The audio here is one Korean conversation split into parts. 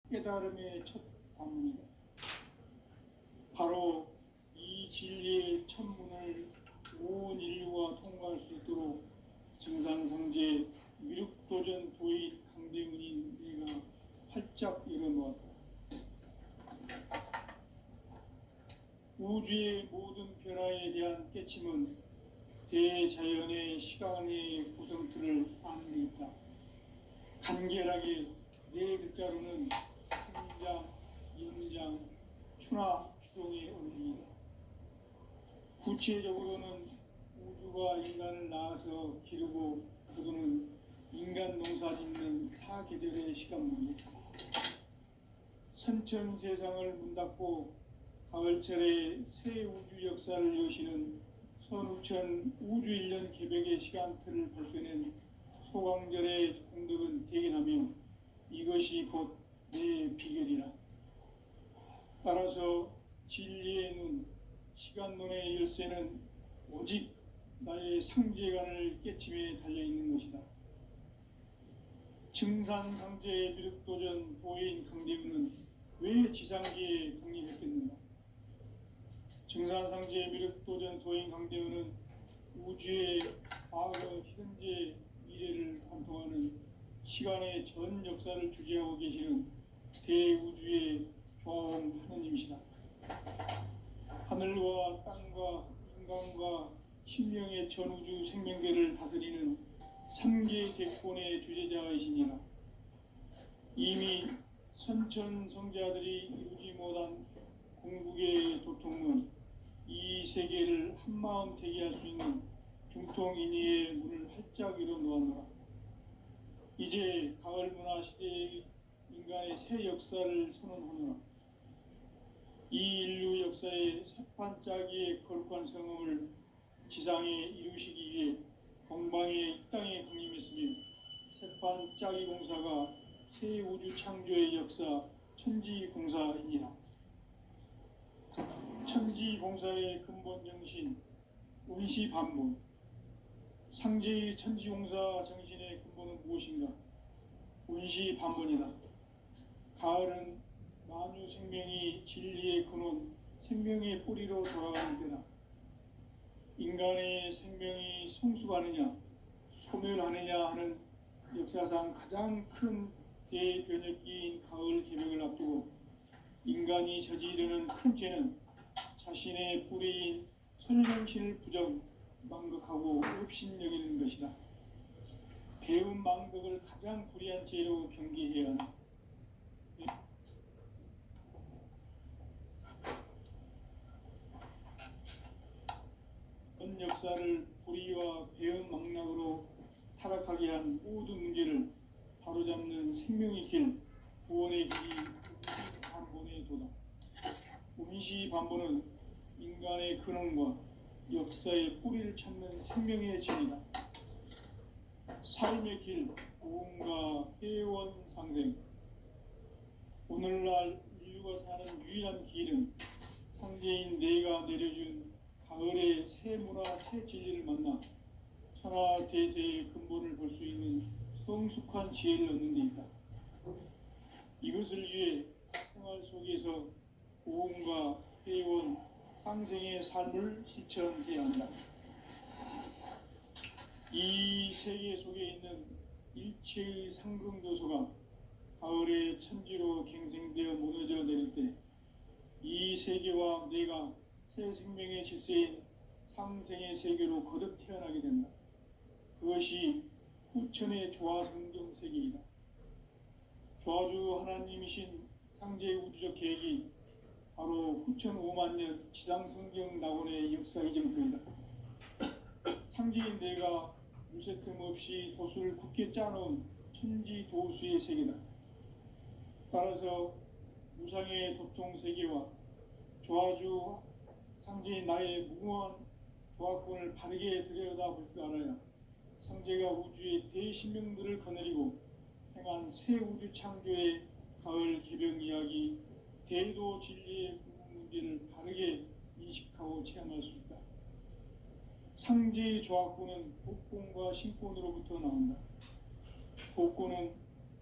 깨달음의 첫 관문이다. 바로 이 진리의 첫 문을 온 인류가 통과할 수 있도록 증산성제 미륵도전 도인 강대문인 내가 활짝 열어놓았다. 우주의 모든 변화에 대한 깨침은 대자연의 시간의 구성틀을 아는 데 있다. 간결하게 네 글자로는 성장, 연장, 추나 추동의 원리이다. 구체적으로는 우주가 인간을 낳아서 기르고 거두는 인간 농사 짓는 사계절의 시간문이다. 선천 세상을 문 닫고 가을철에 새 우주 역사를 여시는 선우천 우주 1년 개벽의 시간틀을 밝혀낸 소강절의 공덕은 대견하며 이것이 곧 내 비결이라. 따라서 진리의 눈, 시간론의 열쇠는 오직 나의 상제관을 깨침에 달려있는 것이다. 증산상제의 미륵도전 도인 강대문은 왜 지상계에 강림했겠는가? 증산상제의 미륵도전 도인 강대문은 우주의 과거, 현재, 미래를 관통하는 시간의 전 역사를 주재하고 계시는 대우주의 조화원 하느님이시다. 하늘과 땅과 인간과 신명의 전우주 생명계를 다스리는 3계 대권의 주재자이시니라. 이미 선천성자들이 이루지 못한 궁극의 도통은 이 세계를 한마음 되게 할 수 있는 중통인의의 문을 활짝 열어놓았노라. 이제 가을 문화 시대의 인간의 새 역사를 선언하노라. 이 인류 역사의 새판짜기의 거룩한 성음을 지상에 이루시기 위해 공방에 이 땅에 강림했으며 새판짜기 공사가 새 우주 창조의 역사 천지공사이니라. 천지공사의 근본 정신 운시반문. 상제의 천지공사 정신의 근본은 무엇인가? 운시반문이다. 가을은 만유 생명이 진리의 근원, 생명의 뿌리로 돌아가는 때다. 인간의 생명이 성숙하느냐, 소멸하느냐 하는 역사상 가장 큰 대변혁기인 가을 개벽을 앞두고 인간이 저지르는 큰 죄는 자신의 뿌리인 천정신을 부정, 망극하고 업신여기는 것이다. 배운 망덕을 가장 불의한 죄로 경계해야 한다. 전 역사를 불의와 배은 망락으로 타락하게 한 모든 문제를 바로잡는 생명의 길, 구원의 길이 운시반본의 도다. 운시반본은 인간의 근원과 역사의 뿌리를 찾는 생명의 진이다. 삶의 길, 고음과 회원상생. 오늘날 인류가 사는 유일한 길은 상제인 내가 내려준 가을의 새 문화, 새 진리를 만나 천하 대세의 근본을 볼 수 있는 성숙한 지혜를 얻는 데 있다. 이것을 위해 생활 속에서 고음과 회원, 상생의 삶을 실천해야 한다. 이 세계 속에 있는 일체의 상승조소가 가을의 천지로 갱생되어 무너져 내릴 때 이 세계와 내가 새 생명의 질서인 상생의 세계로 거듭 태어나게 된다. 그것이 후천의 조화성경 세계이다. 조화주 하나님이신 상제의 우주적 계획이 바로 후천 5만 년 지상성경 낙원의 역사 이정표이다. 상제인 내가 무쇠 틈 없이 도수를 굳게 짜놓은 천지도수의 세계다. 따라서 무상의 도통세계와 조화주 상제인 나의 무모한 조화권을 바르게 들여다볼 줄 알아야 상제가 우주의 대신명들을 거느리고 행한 새 우주 창조의 가을 개벽 이야기, 대도 진리의 궁극 문제를 바르게 인식하고 체험할 수 있다. 상제의 조화권은 복권과 신권으로부터 나온다. 복권은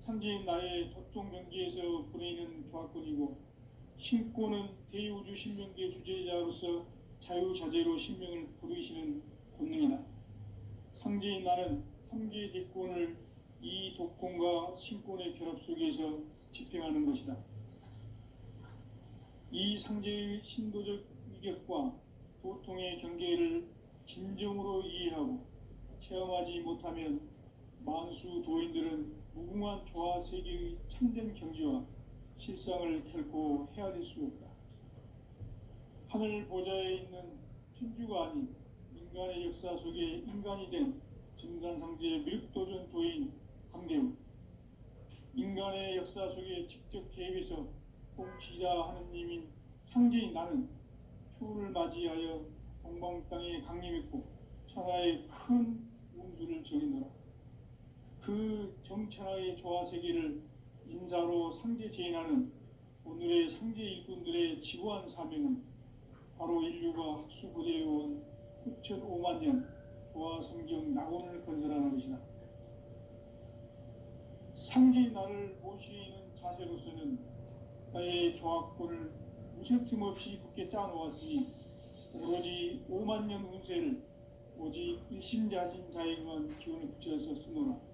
상제인 나의 도통 경기에서 보내는 조합권이고, 신권은 대우주 신명기의 주제자로서 자유자재로 신명을 부르시는 권능이다. 상제인 나는 3개의 대권을 이 독권과 신권의 결합 속에서 집행하는 것이다. 이 상제의 신도적 위격과 도통의 경계를 진정으로 이해하고 체험하지 못하면 만수 도인들은 무궁한 조화 세계의 참된 경지와 실상을 결코 헤아릴 수 없다. 하늘 보좌에 있는 천주가 아닌 인간의 역사 속에 인간이 된 증산상제의 미륵도전 도인 강대우, 인간의 역사 속에 직접 개입해서 통치자 하느님인 상제인 나는 추운을 맞이하여 동방 땅에 강림했고 천하의 큰 운수를 정해노라. 그 정천하의 조화세계를 인사로 상제 제인하는 오늘의 상제 일꾼들의 지구한 사명은 바로 인류가 학수고대해온 후천 5만 년 조화성경 낙원을 건설하는 것이다. 상제인 나를 모시는 자세로서는 나의 조합권을 무슨 틈 없이 굳게 짜놓았으니 오로지 5만 년 운세를 오직 일심자진 자에게만 기운을 붙여서 쓰노라.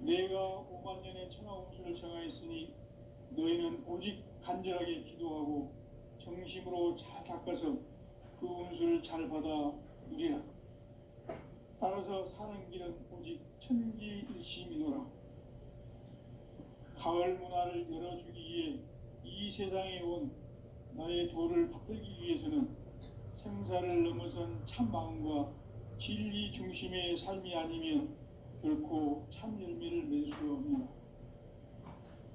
내가 5만 년의 천하 운수를 정하였으니 너희는 오직 간절하게 기도하고 정심으로 잘 닦아서 그 운수를 잘 받아 누리라. 따라서 사는 길은 오직 천지일심이노라. 가을 문화를 열어주기 위해 이 세상에 온 나의 도를 받들기 위해서는 생사를 넘어선 참 마음과 진리 중심의 삶이 아니면 결코 참 열매를 맺을 수 없노라.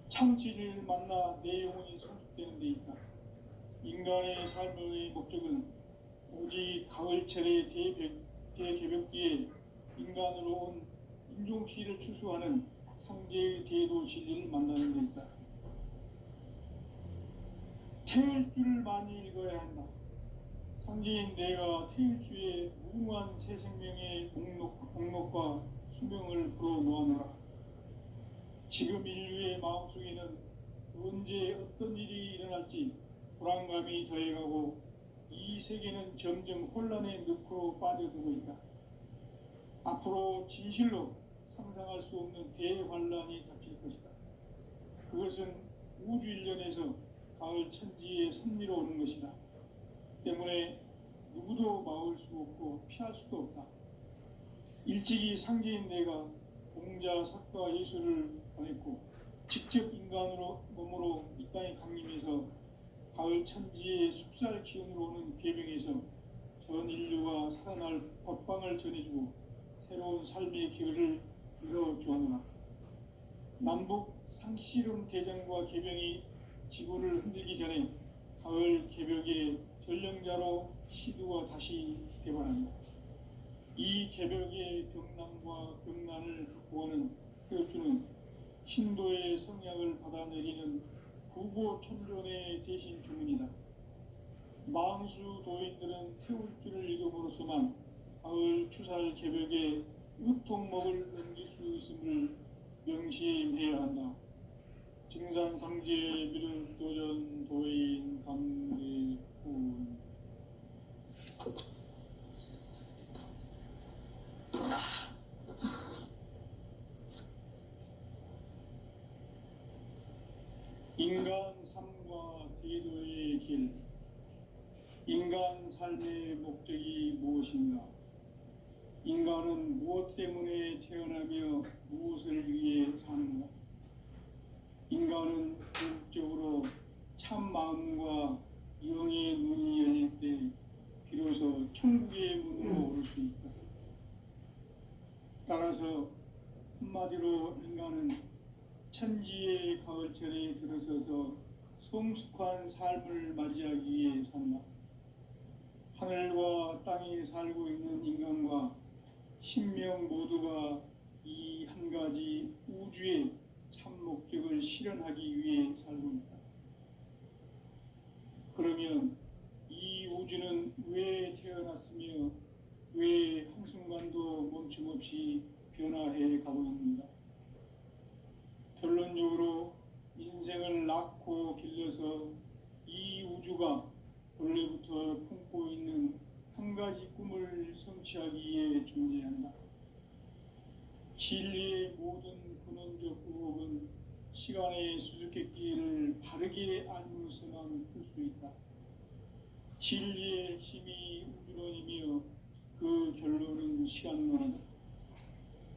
참 진리를 만나 내 영혼이 성숙되는 데 있다. 인간의 삶의 목적은 오직 가을철의 대개벽기에 인간으로 온 인종씨를 추수하는 상제의 대도 진리를 만나는 데 있다. 태일주를 많이 읽어야 한다. 상제인 내가 태일주의 무궁한 새 생명의 공록과 수명을 불어놓아노라. 지금 인류의 마음속에는 언제 어떤 일이 일어날지 불안감이 더해가고 이 세계는 점점 혼란의 늪으로 빠져들고 있다. 앞으로 진실로 상상할 수 없는 대환란이 닥칠 것이다. 그것은 우주 일련에서 가을 천지의 섭리로 오는 것이다. 때문에 누구도 막을 수 없고 피할 수도 없다. 일찍이 상제인 내가 공자, 석가, 예수를 보냈고 직접 인간으로 몸으로 이 땅에 강림해서 가을 천지의 숲살 기운으로 오는 궤병에서 전 인류가 살아날 법방을 전해주고 새로운 삶의 기회를 이뤄주었노라. 남북 상씨름 대전과 개병이 지구를 흔들기 전에 가을 개벽의 전령자로 시두가 다시 대발한다. 이 개벽의 병난과 병난을 극복하는 태엽주는 신도의 성약을 받아내리는 구보천존의 대신 주문이다. 망수 도인들은 태울주를 읽음으로써만 가을 추살 개벽에 우통목을 넘길 수 있음을 명심해야 한다. 증산상제 미륵도전 도인 감대군. 인간 삶과 대도의 길. 인간 삶의 목적이 무엇인가? 인간은 무엇 때문에 태어나며 무엇을 위해 사는가? 인간은 궁극적으로 참 마음과 영의 문이 열릴 때 비로소 천국의 문으로 오를 수 있다. 따라서 한마디로 인간은 천지의 가을철에 들어서서 성숙한 삶을 맞이하기 위해 산다. 하늘과 땅에 살고 있는 인간과 신명 모두가 이 한 가지 우주의 참 목적을 실현하기 위해 살고 있다. 그러면 이 우주는 왜 태어났으며 왜 한순간도 멈춤없이 변화해 가고 있는가? 결론적으로 인생을 낳고 길러서 이 우주가 원래부터 품고 있는 한 가지 꿈을 성취하기 위해 존재한다. 진리의 모든 근원적 의혹은 시간의 수수께끼를 바르게 알면서만 풀 수 있다. 진리의 핵심이 우주론이며 그 결론은 시간론이다.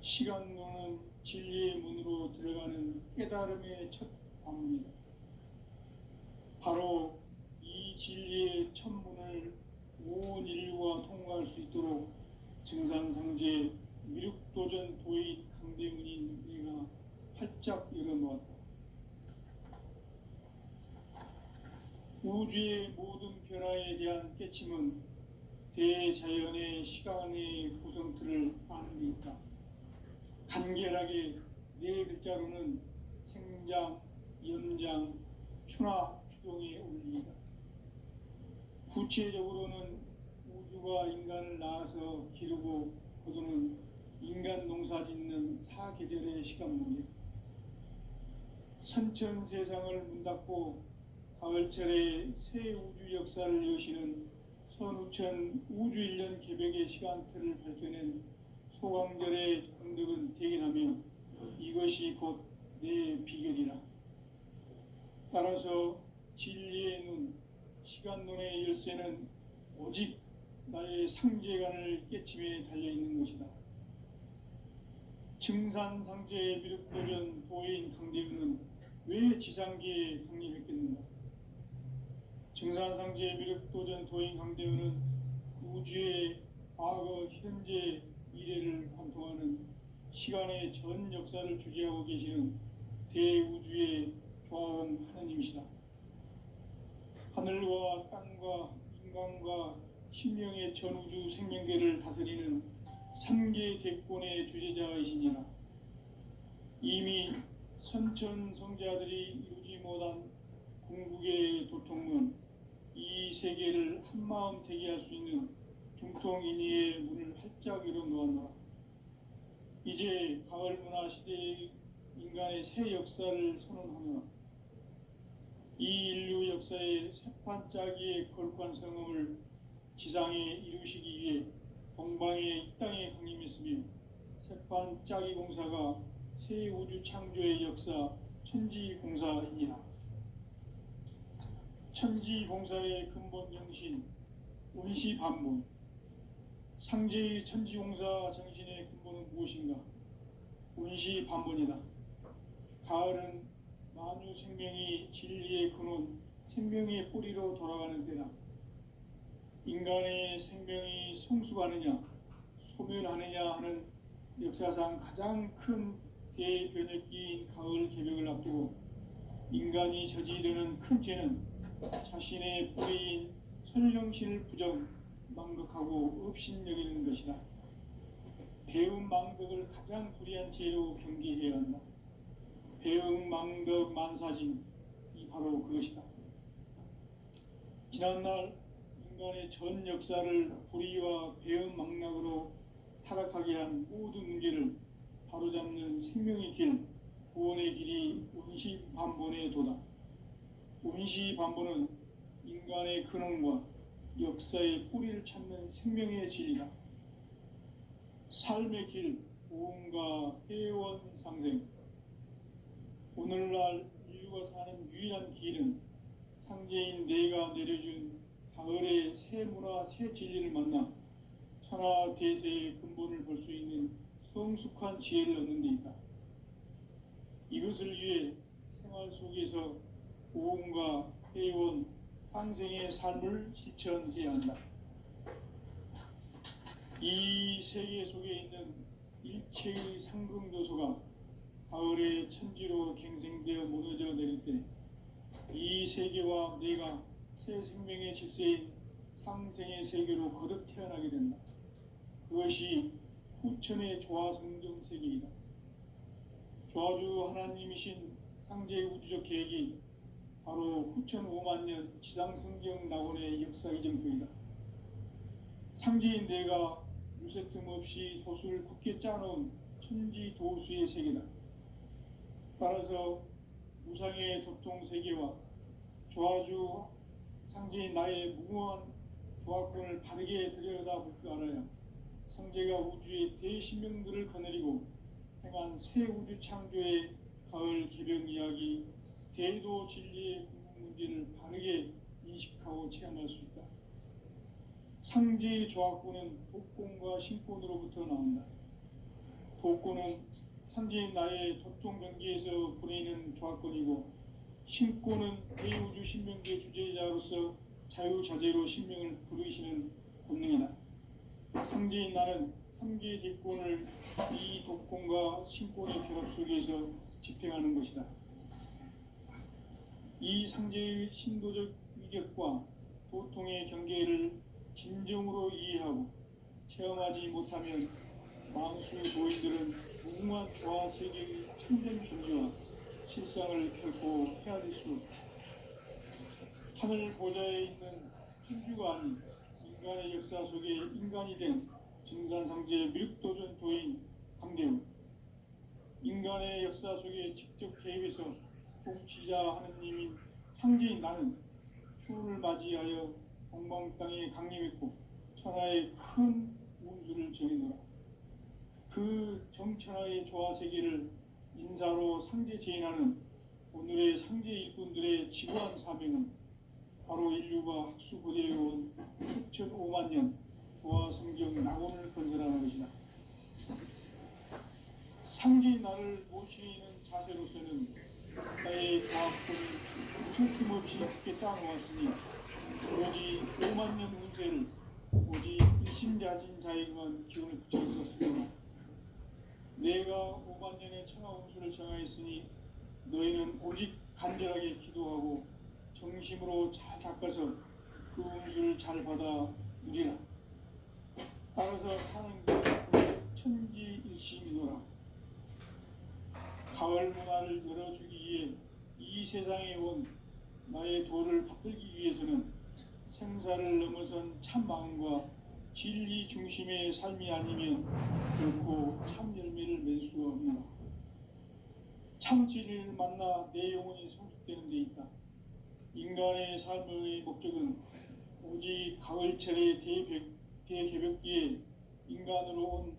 시간론은 진리의 문으로 들어가는 깨달음의 첫 관문이다. 바로 이 진리의 첫 문을 온 인류가 통과할 수 있도록 증산상제 미륵도전 도인 강대문인 내가 활짝 열어놓았다. 우주의 모든 변화에 대한 깨침은 대자연의 시간의 구성틀을 아는 데 있다. 간결하게 네 글자로는 생장, 연장, 추나 추동의 원리이다. 구체적으로는 우주가 인간을 낳아서 기르고 거두는 인간 농사 짓는 사계절의 시간 문제. 선천 세상을 문 닫고 가을철에 새 우주 역사를 여시는 선우천 우주 1년 개벽의 시간틀을 밝혀낸 소강절의 공덕은 대견하며 이것이 곧 내 비결이라. 따라서 진리의 눈, 시간론의 열쇠는 오직 나의 상제관을 깨침에 달려있는 것이다. 증산상제의 미륵도전 도인 강대윤은 왜 지상계에 강림했겠는가? 증산상제의 미륵도전 도인 강대윤은 우주의 과거, 현재, 미래를 관통하는 시간의 전 역사를 주재하고 계시는 대우주의 조화원 하나님이시다. 하늘과 땅과 인간과 신명의 전우주 생명계를 다스리는 3개 대권의 주제자이시니라. 이미 선천 성자들이 이루지 못한 궁극의 도통은 이 세계를 한마음 되게 할 수 있는 중통인의의 문을 활짝 열어놓았노라. 이제 가을 문화 시대의 인간의 새 역사를 선언하노라. 이 인류 역사의 새판짜기의 거룩한 성음을 지상에 이루시기 위해 동방의 이 땅에 강림했으며 새판짜기 공사가 새 우주 창조의 역사 천지공사이니라. 천지공사의 근본 정신 운시반본. 상제의 천지공사 정신의 근본은 무엇인가? 운시반본이다. 가을은 만유 생명이 진리의 근원, 생명의 뿌리로 돌아가는 때다. 인간의 생명이 성숙하느냐, 소멸하느냐 하는 역사상 가장 큰 대변혁기인 가을 개벽을 앞두고 인간이 저지르는 큰 죄는 자신의 뿌리인 설령신을 부정, 망극하고 업신여기는 것이다. 배움 망덕을 가장 불의한 죄로 경계해야 한다. 배움 망덕 만사진, 이 바로 그것이다. 지난날 인간의 전 역사를 불의와 배움 망락으로 타락하게 한 모든 문제를 바로잡는 생명의 길, 구원의 길이 운시반본의 도다. 운시반본은 인간의 근원과 역사의 뿌리를 찾는 생명의 진리다. 삶의 길, 보험과 회원 상생. 오늘날 인류가 사는 유일한 길은 상제인 내가 내려준 가을의 새 문화, 새 진리를 만나 천하 대세의 근본을 볼 수 있는 성숙한 지혜를 얻는 데 있다. 이것을 위해 생활 속에서 보험과 회원, 상생의 삶을 실천해야 한다. 이 세계 속에 있는 일체의 상승조소가 가을의 천지로 갱생되어 무너져 내릴 때 이 세계와 내가 새 생명의 질서인 상생의 세계로 거듭 태어나게 된다. 그것이 후천의 조화성경 세계이다. 조화주 하나님이신 상제의 우주적 계획이 바로 후천 5만 년 지상성경 낙원의 역사 이정표이다. 상제인 내가 유세 틈 없이 도수를 굳게 짜놓은 천지 도수의 세계다. 따라서 무상의 도통 세계와 조화주 상제인 나의 무모한 조화권을 바르게 들여다볼 줄 알아야 성제가 우주의 대신명들을 거느리고 행한 새 우주 창조의 가을 개병 이야기, 대도 진리의 궁극 문제를 바르게 인식하고 체험할 수 있다. 상제의 조화권은 독권과 신권으로부터 나온다. 독권은 상제인 나의 도통 경계에서 보내는 조화권이고, 신권은 대우주 신명계 주제자로서 자유자재로 신명을 부르시는 본능이다. 상제인 나는 3개의 대권을 이 독권과 신권의 결합 속에서 집행하는 것이다. 이 상제의 신도적 위격과 도통의 경계를 진정으로 이해하고 체험하지 못하면 망수 도인들은 무궁한 조화 세계의 참된 존재와 실상을 결코 헤아릴 수 없다. 하늘 보좌에 있는 천주가 아닌 인간의 역사 속에 인간이 된 증산상제 미륵도전 도인 강대우, 인간의 역사 속에 직접 개입해서 통치자 하느님인 상제인 나는 추운을 맞이하여 동방 땅에 강림했고 천하의 큰 운수를 정해놓아 그 정천하의 조화 세계를 인사로 상제 제인하는 오늘의 상제 일꾼들의 지구한 사명은 바로 인류가 학수고대해온 6,5만 년 조화 성경 낙원을 건설하는 것이다. 상제의 나를 모시는 자세로서는 나의 조화권을 무슨 틈없이 함께 짜놓았으니 오직 5만 년 운세를 오직 일심자진 자에게만 기운을 붙여 있었으므로 내가 5만 년의 천하 운수를 정하였으니 너희는 오직 간절하게 기도하고 정심으로 잘 닦아서 그 운수를 잘 받아 누리라. 따라서 사는 길 천지일심이노라. 가을 문화를 열어주기 위해 이 세상에 온 나의 도를 받들기 위해서는 생사를 넘어선 참 마음과 진리 중심의 삶이 아니면 결코 참 열매를 맺을 수 없노라. 참 진리를 만나 내 영혼이 성숙되는 데 있다. 인간의 삶의 목적은 오직 가을철의 대개벽기에 인간으로 온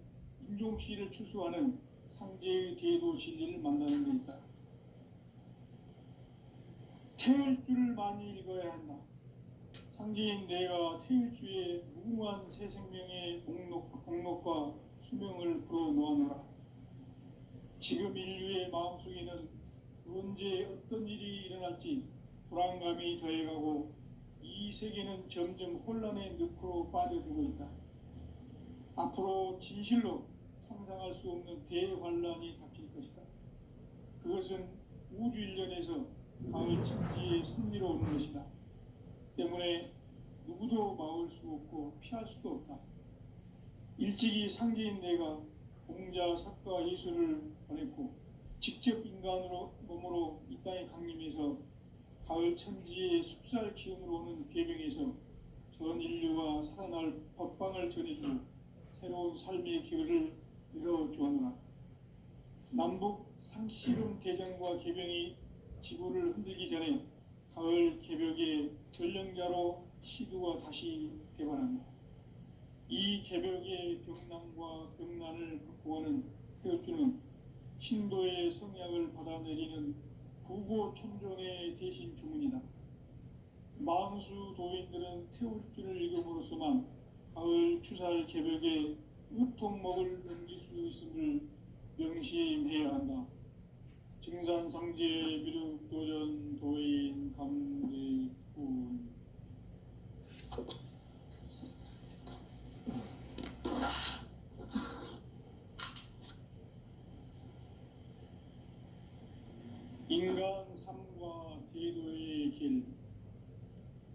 인종씨를 추수하는 상제의 대도 진리를 만나는 데 있다. 태을 줄을 많이 읽어야 한다. 상제인 내가 태일주의 무궁한 새 생명의 공록과 수명을 불어놓아노라. 지금 인류의 마음속에는 언제 어떤 일이 일어날지 불안감이 더해가고 이 세계는 점점 혼란의 늪으로 빠져들고 있다. 앞으로 진실로 상상할 수 없는 대환란이 닥칠 것이다. 그것은 우주 일련에서 가을 천지의 승리로 오는 것이다. 때문에 누구도 막을 수 없고 피할 수도 없다. 일찍이 상제인 내가 공자, 석가, 예수를 보냈고 직접 인간으로 몸으로 이 땅에 강림해서 가을 천지의 숲살 기운으로 오는 계명에서 전 인류가 살아날 법방을 전해주고 새로운 삶의 기회를 열어주었노라. 남북 상시름 대전과 계병이 지구를 흔들기 전에 가을 개벽의 전령자로 시두가 다시 개발한다. 이 개벽의 병난과 병난을 극복하는 태어주는 신도의 성약을 받아내리는 구고 천존의 대신 주문이다. 망수 도인들은 태울주를 읽음으로써만 가을 추살 개벽의 우통목을 넘길 수 있음을 명심해야 한다. 증산상제 미륵도전 도인 감대군. 인간 삶과 대도의 길.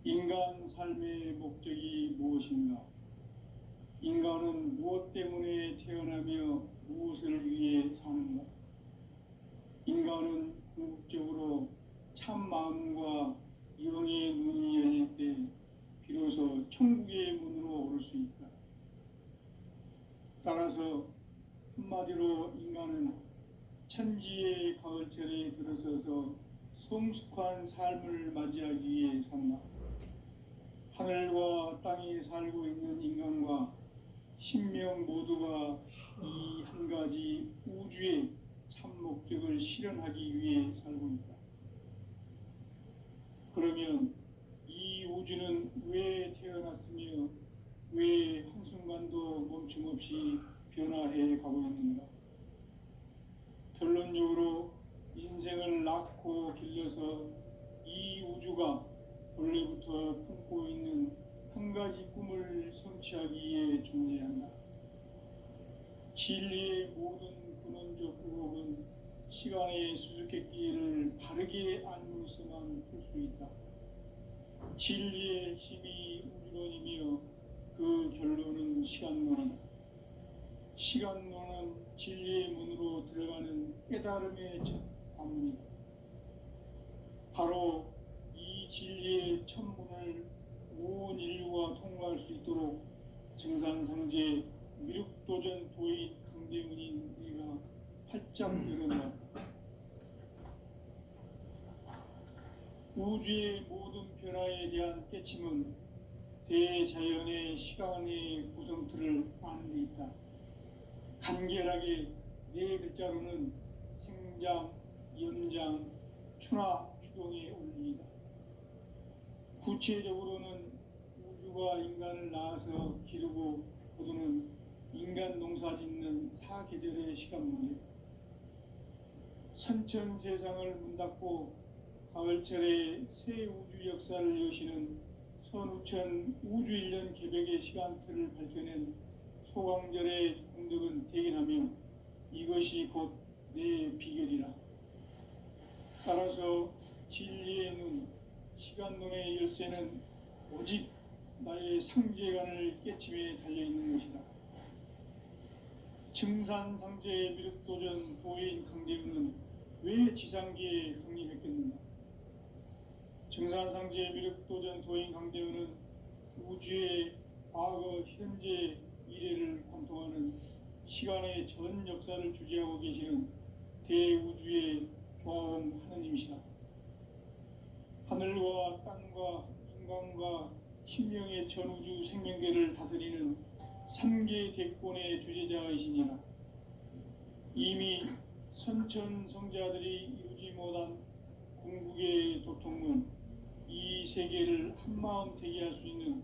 인간 삶의 목적이 무엇인가? 인간은 무엇 때문에 태어나며 무엇을 위해 사는가? 인간은 궁극적으로 참 마음과 영의 눈이 열릴 때 비로소 천국의 문으로 오를 수 있다. 따라서 한마디로 인간은 천지의 가을철에 들어서서 성숙한 삶을 맞이하기 위해 산다. 하늘과 땅에 살고 있는 인간과 신명 모두가 이 한 가지 우주의 참 목적을 실현하기 위해 살고 있다. 그러면 이 우주는 왜 태어났으며 왜 한순간도 멈춤 없이 변화해 가고 있는가? 결론적으로 인생을 낳고 길러서 이 우주가 원래부터 품고 있는 한 가지 꿈을 성취하기 위해 존재한다. 진리의 모든 근원적 의혹은 시간의 수수께끼를 바르게 알므로서만 풀 수 있다. 진리의 핵심이 우주론이며 그 결론은 시간론이다. 시간론은 진리의 문으로 들어가는 깨달음의 첫 관문이다. 바로 이 진리의 첫 문을 온 인류가 통과할 수 있도록 증산상제 미륵도전 도인 강대문인 내가 활짝 열어놓았다. 우주의 모든 변화에 대한 깨침은 대자연의 시간의 구성틀을 아는 데 있다. 간결하게 네 글자로는 생장, 연장, 추나 추동의 원리이다. 구체적으로는 우주가 인간을 낳아서 기르고 거두는 인간 농사 짓는 사계절의 시간 문제, 선천 세상을 문 닫고 가을철에 새 우주 역사를 여시는 선우천 우주일년 개벽의 시간틀을 밝혀낸 소강절의 공덕은 대견하며 이것이 곧 내 비결이라. 따라서 진리의 눈, 시간론의 열쇠는 오직 나의 상제관을 깨침에 달려있는 것이다. 증산상제의 미륵도전 도인 강대우는 왜 지상계에 강림했겠는가? 증산상제의 미륵도전 도인 강대우는 우주의 과거, 현재, 미래를 관통하는 시간의 전 역사를 주재하고 계시는 대우주의 교황 하느님이시다. 하늘과 땅과 인간과 신명의 전우주 생명계를 다스리는 3계 대권의 주제자이시니라. 이미 선천성자들이 이루지 못한 궁극의 도통문, 이 세계를 한마음 되게 할 수 있는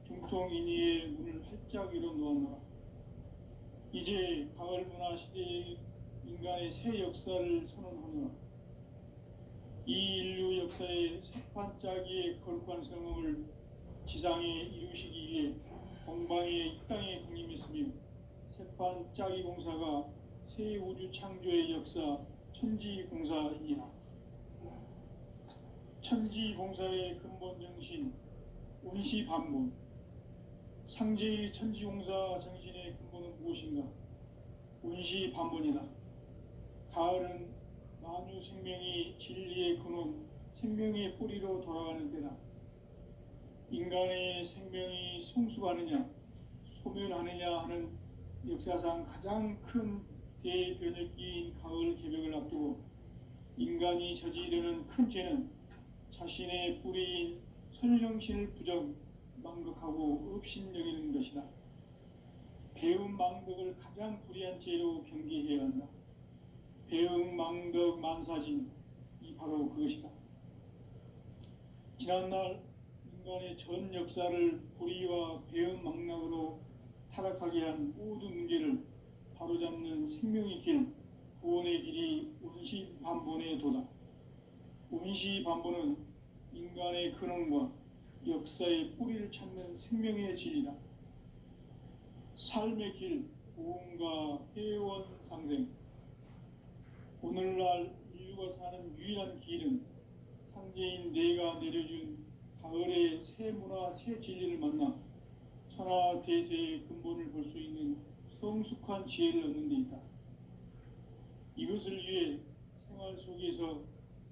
중통인의의 문을 활짝 열어놓았노라. 이제 가을 문화 시대의 인간의 새 역사를 선언하노라. 이 인류 역사의 새반짝이의 거룩한 성음을 지상에 이루시기 위해 동방에 이 땅에 강림했으며 새반짝이 공사가 새 우주 창조의 역사 천지공사이니라. 천지공사의 근본 정신 운시반본, 상제의 천지공사 정신의 근본은 무엇인가? 운시반본이다. 가을은 만유 생명이 진리의 근원, 생명의 뿌리로 돌아가는 때다. 인간의 생명이 성숙하느냐, 소멸하느냐 하는 역사상 가장 큰 대변혁기인 가을 개벽을 앞두고 인간이 저지르는 큰 죄는 자신의 뿌리인 설령신을 부정, 망극하고 업신여기는 것이다. 배움 망덕을 가장 불의한 죄로 경계해야 한다. 배움 망덕 만사진이 바로 그것이다. 지난날 인간의 전 역사를 불의와 배움 망락으로 타락하게 한 모든 문제를 바로잡는 생명의 길, 구원의 길이 운시반본의 도다. 운시반본은 인간의 근원과 역사의 뿌리를 찾는 생명의 진리다. 삶의 길, 보험과 회원 상생. 오늘날 인류가 사는 유일한 길은 상제인 내가 내려준 가을의 새 문화, 새 진리를 만나 천하 대세의 근본을 볼 수 있는 성숙한 지혜를 얻는 데 있다. 이것을 위해 생활 속에서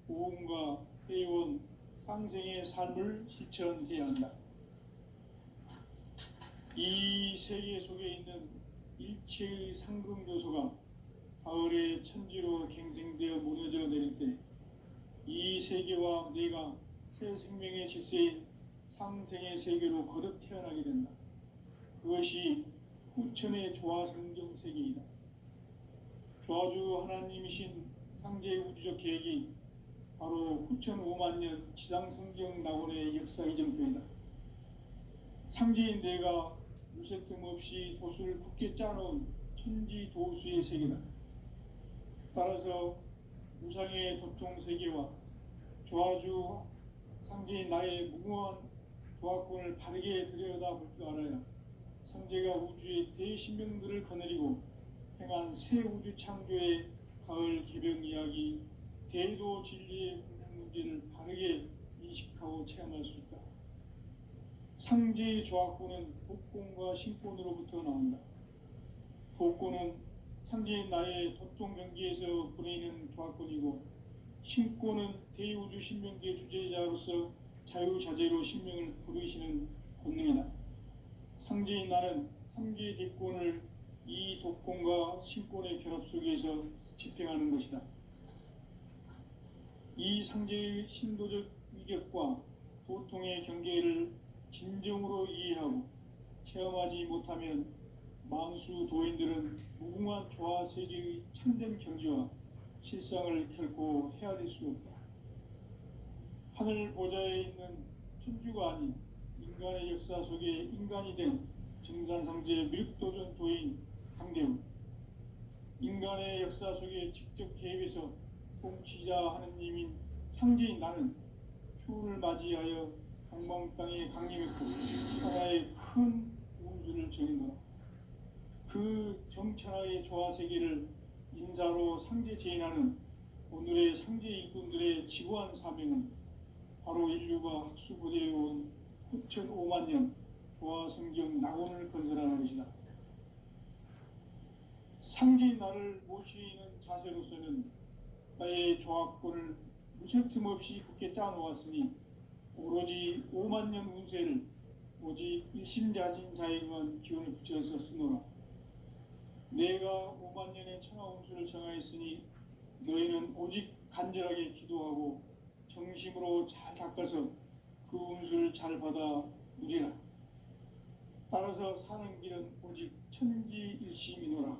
보험과 회원, 상생의 삶을 실천해야 한다. 이 세계 속에 있는 일체의 상금 요소가 가을의 천지로 갱생되어 무너져 내릴 때 이 세계와 내가 새 생명의 질서인 상생의 세계로 거듭 태어나게 된다. 그것이 후천의 조화 성경 세계이다. 조화주 하나님이신 상제의 우주적 계획이 바로 후천 5만 년 지상 성경 낙원의 역사 이정표이다. 상제인 내가 무쇠 틈 없이 도수를 굳게 짜놓은 천지 도수의 세계다. 따라서 무상의 도통 세계와 조화주 상제인 나의 무궁한 조화권을 바르게 들여다볼 줄 알아야 상제가 우주의 대신명들을 거느리고 행한 새 우주 창조의 가을 개병 이야기, 대도 진리의 궁극 문제를 바르게 인식하고 체험할 수 있다. 상제의 조화권은 복권과 신권으로부터 나온다. 복권은 상제인 나의 도통 경기에서 보내는 조화권이고, 신권은 대우주 신명기의 주제자로서 자유자재로 신명을 부르시는 권능이다. 상제인 나는 3개의 대권을 이 독권과 신권의 결합 속에서 집행하는 것이다. 이 상제의 신도적 위격과 도통의 경계를 진정으로 이해하고 체험하지 못하면 만수 도인들은 무궁한 조화 세계의 참된 경지와 실상을 결코 헤아릴 수 없다. 하늘 보좌에 있는 천주가 아닌 인간의 역사 속에 인간이 된 증산상제 미륵도전 도인 강대훈, 인간의 역사 속에 직접 개입해서 통치자 하느님인 상제인 나는 추운을 맞이하여 방방 땅에 강림했고 천하의 큰 운수를 전했노라. 그 정천하의 조화 세계를 인사로 상제 제인하는 오늘의 상제 일꾼들의 지구한 사명은 바로 인류가 학수고대해온 후천 5만 년 조화 성경 낙원을 건설하는 것이다. 상제인 나를 모시는 자세로서는 나의 조합권을 무쇠 틈 없이 굳게 짜놓았으니 오로지 5만 년 운세를 오직 일심자진 자에게만 기운을 붙여서 쓰노라. 내가 5만 년의 천하 운수를 정하였으니 너희는 오직 간절하게 기도하고 정심으로 잘 닦아서 그 운수를 잘 받아 누리라. 따라서 사는 길은 오직 천지일심이노라.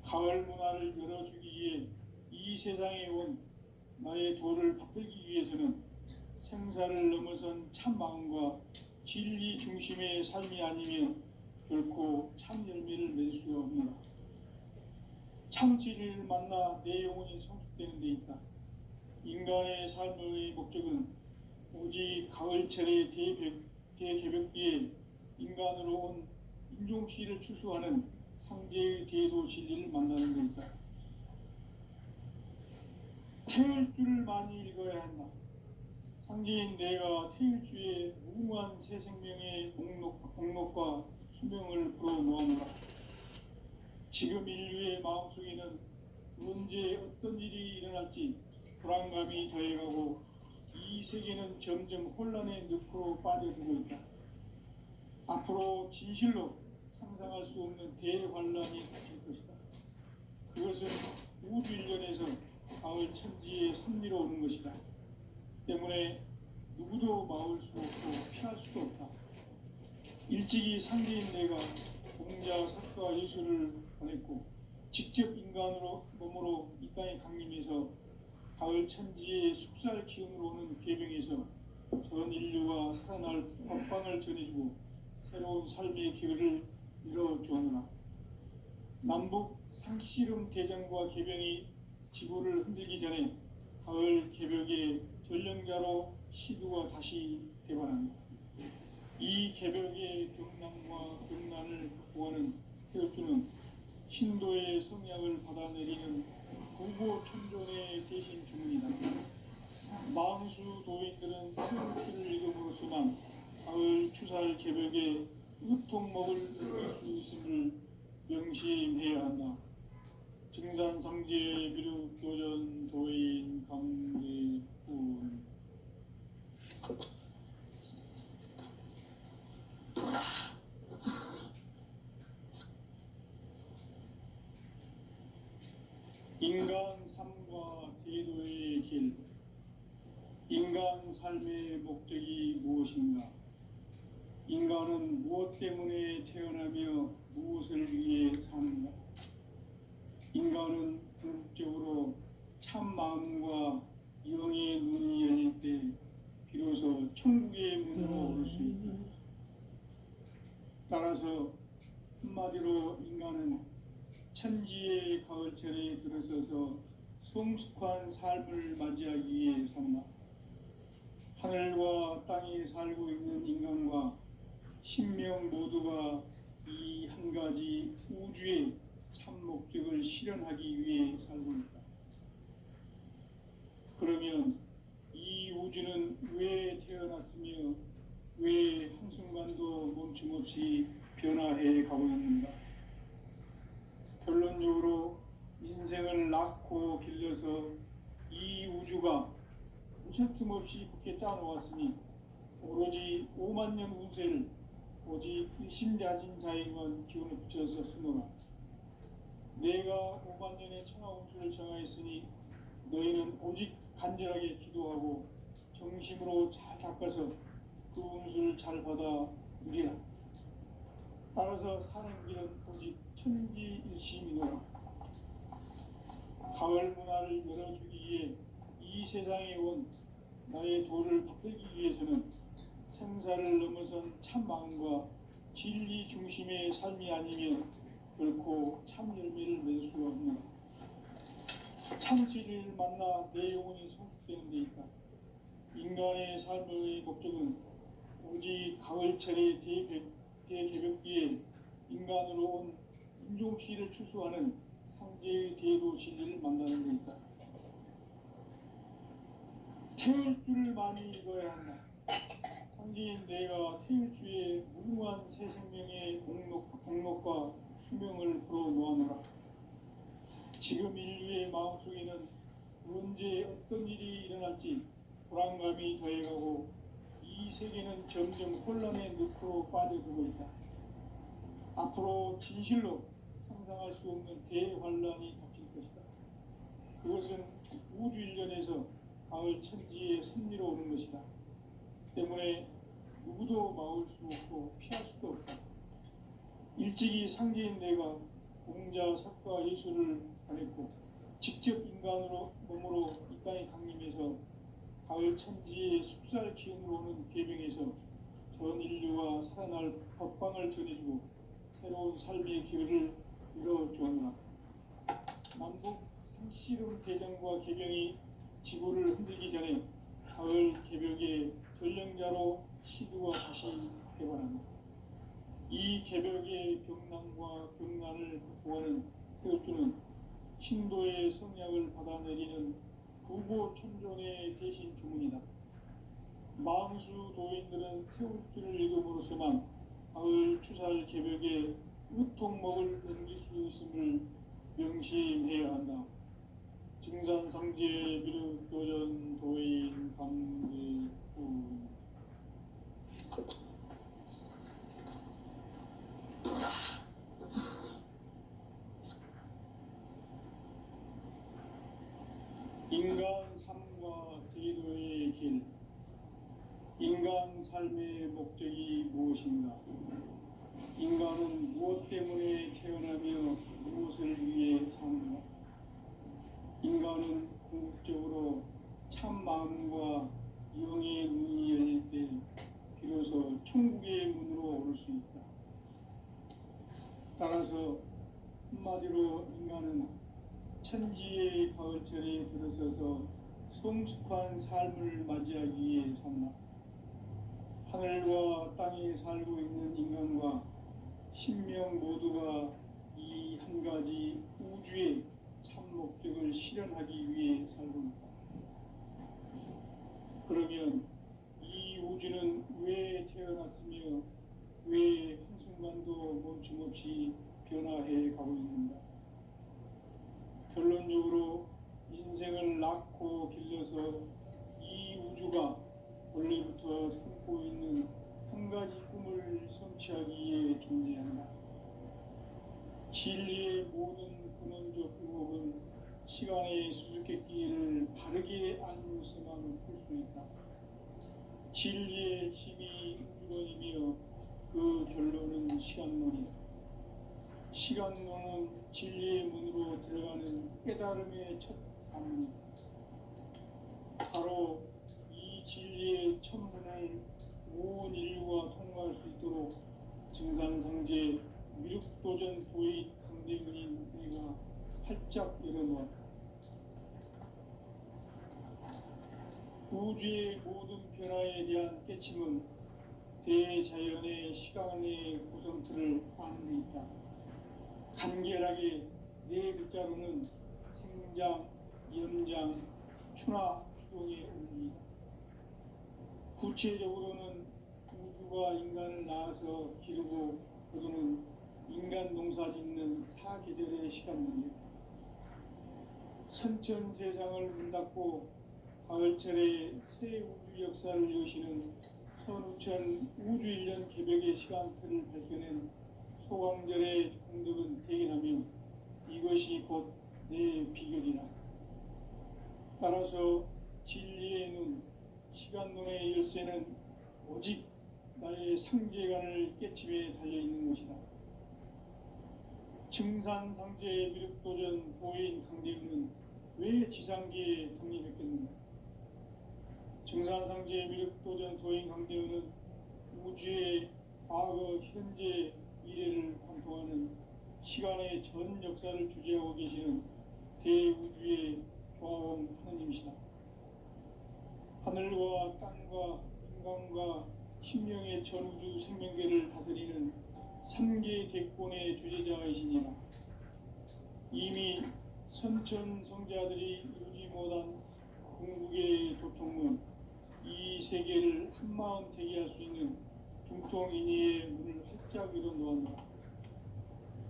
가을 문화를 열어주기 위해 이 세상에 온 나의 도를 받들기 위해서는 생사를 넘어선 참 마음과 진리 중심의 삶이 아니면 결코 참 열매를 맺을 수 없노라. 참 진리를 만나 내 영혼이 성숙되는 데 있다. 인간의 삶의 목적은 오직 가을철의 대개벽기에 인간으로 온 인종씨를 추수하는 상제의 대도 진리를 만나는 데 있다. 태일주를 많이 읽어야 한다. 상제인 내가 태일주의 무궁한 새 생명의 목록과 수명을 불어놓아노라. 지금 인류의 마음속에는 언제 어떤 일이 일어날지 불안감이 더해가고 이 세계는 점점 혼란의 늪으로 빠져들고 있다. 앞으로 진실로 상상할 수 없는 대환란이 닥칠 것이다. 그것은 우주 일전에서 가을 천지의 섭리로 오는 것이다. 때문에 누구도 막을 수 없고 피할 수도 없다. 일찍이 상제인 내가 공자, 석가, 예수를 보냈고 직접 인간으로 몸으로 이 땅에 강림해서 가을 천지의 숙살 기운으로 오는 계병에서 전 인류가 살아날 법방을 전해주고 새로운 삶의 기회를 열어주었노라. 남북 상씨름 대전과 계병이 지구를 흔들기 전에 가을 개벽의 전령자로 시두가 다시 대발한다. 이 개벽의 병난과 병난을 극복하는 태엽주는 신도의 성약을 받아내리는 구보 천존의 대신 주문이다. 망수 도인들은 태엽주를 읽음으로써만 가을 추살 개벽의 으통목을 느낄 수 있음을 명심해야 한다. 증산상제 미륵도전 도인 강대훈. 인간 삶과 대도의 길, 인간 삶의 목적이 무엇인가? 인간은 무엇 때문에 태어나며 무엇을 위해 사는가? 인간은 궁극적으로 참 마음과 영의 눈이 열릴 때 비로소 천국의 문으로 올 수 있다. 따라서 한마디로 인간은 천지의 가을철에 들어서서 성숙한 삶을 맞이하기 위해 산다. 하늘과 땅에 살고 있는 인간과 신명 모두가 이 한 가지 우주의 참 목적을 실현하기 위해 살고 있다. 그러면 이 우주는 왜 태어났으며 왜 한순간도 멈춤없이 변화해 가고 있는가? 결론적으로 인생을 낳고 길러서 이 우주가 무슨 틈 없이 굳게 짜놓았으니 오로지 5만 년 운세를 오직 일심자진 자에게만 기운을 붙여서 쓰노라. 내가 5만 년의 천하 운수를 정하였으니 너희는 오직 간절하게 기도하고 정심으로 잘 닦아서 그 운수를 잘 받아 누리라. 따라서 사는 길은 오직 천지일심이노라. 가을 문화를 열어주기 위해 이 세상에 온 나의 도를 받들기 위해서는 생사를 넘어선 참 마음과 진리 중심의 삶이 아니면 결코 참 열매를 맺을 수가 없노라. 참 진리를 만나 내 영혼이 성숙되는 데 있다. 인간의 삶의 목적은 오직 가을철의 대개벽기에 인간으로 온 인종시를 추수하는 상제의 대도 진리를 만나는 데 있다. 태울 줄을 많이 읽어야 한다. 상제인 내가 태울 주의 무궁한 새 생명의 공록과 수명을 불어놓아노라. 지금 인류의 마음속에는 언제 어떤 일이 일어날지 불안감이 더해가고 이 세계는 점점 혼란의 늪으로 빠져들고 있다. 앞으로 진실로 상상할 수 없는 대환란이 닥칠 것이다. 그것은 우주 일전에서 가을 천지에 선미로 오는 것이다. 때문에 누구도 막을 수 없고 피할 수도 없다. 일찍이 상제인 내가 공자, 석가, 예수를 보냈고 직접 인간으로 몸으로 이 땅에 강림해서 가을 천지의 숲살 기운으로 오는 계명에서 전 인류가 살아날 법방을 전해주고 새로운 삶의 기회를 이뤄주었노라. 남북 상씨름 대전과 계명이 지구를 흔들기 전에 가을 개벽의 전령자로 시두가 다시 개발한다. 이 개벽의 병난과 병난을 극복하는 태우주는 신도의 성약을 받아내리는 부보 천존의 대신 주문이다. 망수 도인들은 태우주를 읽음으로써만 가을 추살 개벽의 의통목을 넘길 수 있음을 명심해야 한다. 증산성제 비륵도전 도인 강대구 인간 삶과 대도의 길, 인간 삶의 목적이 무엇인가? 인간은 무엇 때문에 태어나며 무엇을 위해 사는가? 인간은 궁극적으로 참 마음과 영의 눈이 열릴 때 비로소 천국의 문으로 올 수 있다. 따라서 한마디로 인간은 천지의 가을철에 들어서서 성숙한 삶을 맞이하기 위해 산다. 하늘과 땅에 살고 있는 인간과 신명 모두가 이 한 가지 우주의 참 목적을 실현하기 위해 살고 있다. 그러면 이 우주는 왜 태어났으며 왜 한순간도 멈춤없이 변화해 가고 있는가? 결론적으로 인생을 낳고 길러서 이 우주가 원래부터 품고 있는 한 가지 꿈을 성취하기 위해 존재한다. 진리의 모든 근원적 의혹은 시간의 수수께끼를 바르게 알고서만 풀 수 있다. 진리의 힘이 우주론이며 그 결론은 시간론이다. 시간론은 진리의 문으로 들어가는 깨달음의 첫 관문이다. 바로 이 진리의 첫 문을 온 인류가 통과할 수 있도록 증산상제 미륵도전 도의 강대문인 내가 활짝 열어놓았다. 우주의 모든 변화에 대한 깨침은 대자연의 시간의 구성틀을 아는 데 있다. 간결하게 네 글자로는 생장, 연장, 추나 추동의 원리이다. 구체적으로는 우주가 인간을 낳아서 기르고 거두는 인간 농사 짓는 사계절의 시간 문제다. 선천 세상을 문 닫고 가을철에 새 우주 역사를 여시는 선우천 우주 1년 개벽의 시간틀을 밝혀낸 소강절의 공덕은 대견하며 이것이 곧 내 비결이라. 따라서 진리의 눈, 시간론의 열쇠는 오직 나의 상제관을 깨침에 달려있는 것이다. 증산상제의 미륵도전 도인 강대우는 왜 지상계에 독립했겠는가? 증산상제의 미륵도전 도인 강대우는 우주의 과거, 현재, 미래를 관통하는 시간의 전 역사를 주재하고 계시는 대우주의 조화원 하느님이시다. 하늘과 땅과 인간과 신명의 전우주 생명계를 다스리는 3개 대권의 주재자이시니라. 이미 선천 성자들이 이루지 못한 궁극의 도통문, 이 세계를 한마음 대기할 수 있는 중통인의의 문을 활짝 열어놓았노라.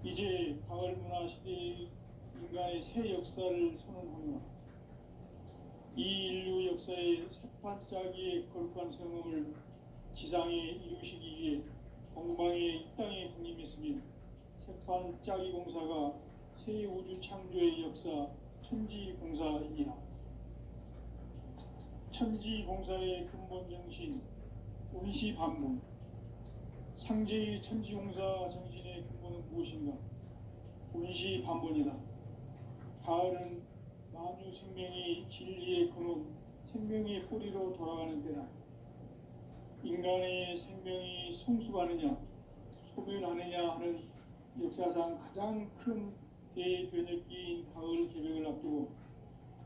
이제 가을 문화 시대의 인간의 새 역사를 선언하노라. 이 인류 역사의 새판짜기의 거룩한 성음을 지상에 이루시기 위해 공방에 이 땅에 군림했으며 새판짜기 공사가 새 우주 창조의 역사 천지공사이니라. 천지공사의 근본 정신 운시반문. 상제의 천지공사 정신의 근본은 무엇인가? 운시반문이다. 가을은 만유 생명이 진리의 근원, 생명의 뿌리로 돌아가는 때다. 인간의 생명이 성숙하느냐, 소멸하느냐 하는 역사상 가장 큰 대변혁기인 가을 개벽을 앞두고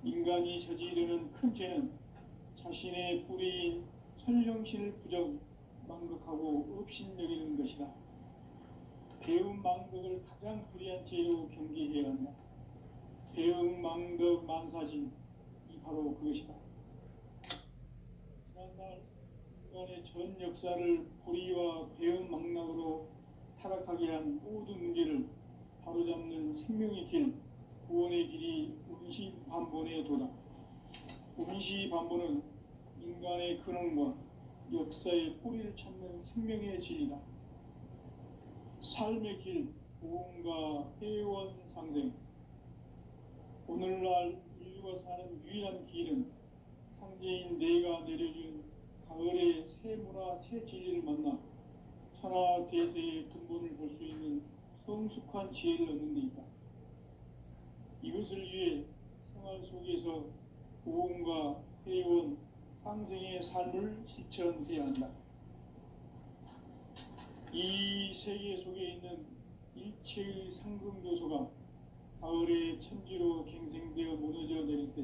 인간이 저지르는 큰 죄는 자신의 뿌리인 선령신을 부정, 망극하고 업신여기는 것이다. 배움 망덕을 가장 불의한 죄로 경계해야 한다. 배움 망덕 만사진, 이 바로 그것이다. 지난날 인간의 전 역사를 불의와 배움 망락으로 타락하게 한 모든 문제를 바로잡는 생명의 길, 구원의 길이 운시반본의 도다. 운시반본은 인간의 근원과 역사의 뿌리를 찾는 생명의 진리다. 삶의 길, 보험과 회원 상생. 오늘날 인류가 사는 유일한 길은 상제인 내가 내려준 가을의 새 문화, 새 진리를 만나 천하 대세의 근본을 볼 수 있는 성숙한 지혜를 얻는 데 있다. 이것을 위해 생활 속에서 보험과 회원, 상생의 삶을 실천해야 한다. 이 세계 속에 있는 일체의 상금 요소가 가을의 천지로 갱생되어 무너져 내릴 때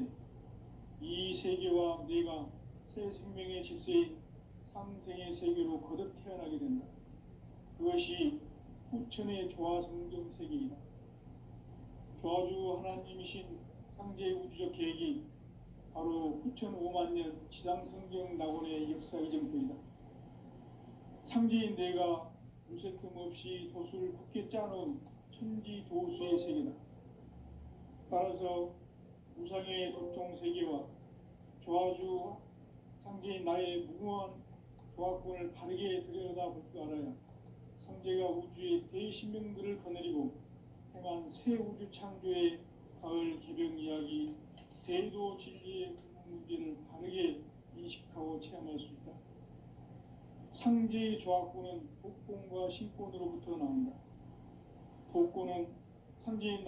이 세계와 내가 새 생명의 질서인 상생의 세계로 거듭 태어나게 된다. 그것이 후천의 조화성경 세계이다. 조화주 하나님이신 상제 우주적 계획이 바로 후천 5만 년 지상성경 낙원의 역사 이정표이다. 상제인 내가 무쇠 틈 없이 도수를 굳게 짜놓은 천지 도수의 세계다. 따라서 무상의 도통 세계와 조화주 상제인 나의 무궁한 조화권을 바르게 들여다볼 줄 알아야 상제가 우주의 대신명들을 거느리고 행한 새 우주 창조의 가을 개병 이야기, 대도 진리의 문제를 다르게 인식하고 체험할 수 있다. 상제의 조합구는 복권과 신권으로부터 나온다. 복권은 상제인